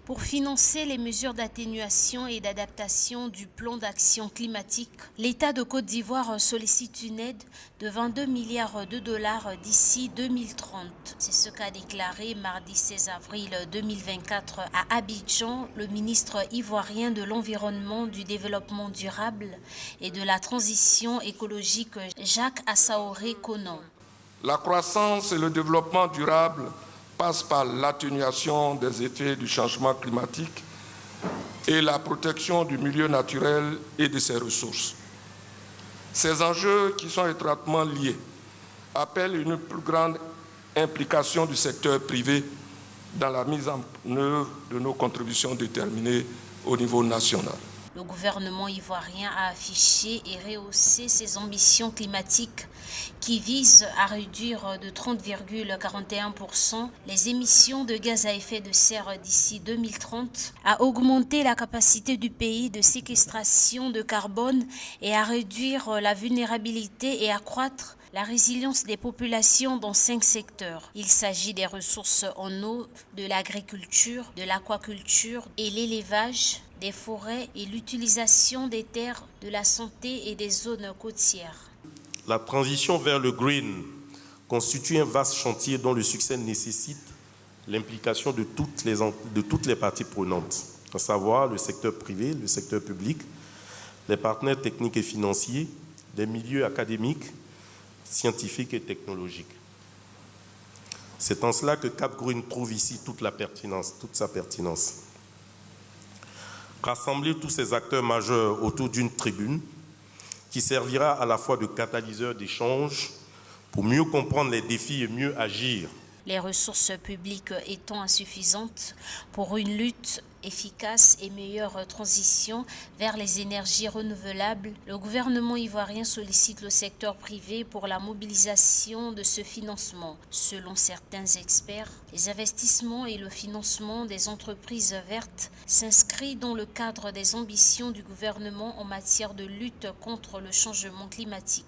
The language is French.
Pour financer les mesures d'atténuation et d'adaptation du plan d'action climatique, l'État de Côte d'Ivoire sollicite une aide de 22 milliards de dollars d'ici 2030. C'est ce qu'a déclaré mardi 16 avril 2024 à Abidjan le ministre ivoirien de l'Environnement, du Développement durable et de la transition écologique, Jacques Assaoré Konan. La croissance et le développement durable passe par l'atténuation des effets du changement climatique et la protection du milieu naturel et de ses ressources. Ces enjeux, qui sont étroitement liés, appellent une plus grande implication du secteur privé dans la mise en œuvre de nos contributions déterminées au niveau national. Le gouvernement ivoirien a affiché et rehaussé ses ambitions climatiques qui visent à réduire de 30,41% les émissions de gaz à effet de serre d'ici 2030, à augmenter la capacité du pays de séquestration de carbone et à réduire la vulnérabilité et accroître la résilience des populations dans 5 secteurs. Il s'agit des ressources en eau, de l'agriculture, de l'aquaculture et l'élevage, des forêts et l'utilisation des terres, de la santé et des zones côtières. La transition vers le green constitue un vaste chantier dont le succès nécessite l'implication de toutes les parties prenantes, à savoir le secteur privé, le secteur public, les partenaires techniques et financiers, les milieux académiques, scientifiques et technologiques. C'est en cela que Cap Green trouve ici toute sa pertinence. Rassembler tous ces acteurs majeurs autour d'une tribune qui servira à la fois de catalyseur d'échange pour mieux comprendre les défis et mieux agir. Les ressources publiques étant insuffisantes pour une lutte efficace et meilleure transition vers les énergies renouvelables, le gouvernement ivoirien sollicite le secteur privé pour la mobilisation de ce financement. Selon certains experts, les investissements et le financement des entreprises vertes s'inscrivent dans le cadre des ambitions du gouvernement en matière de lutte contre le changement climatique.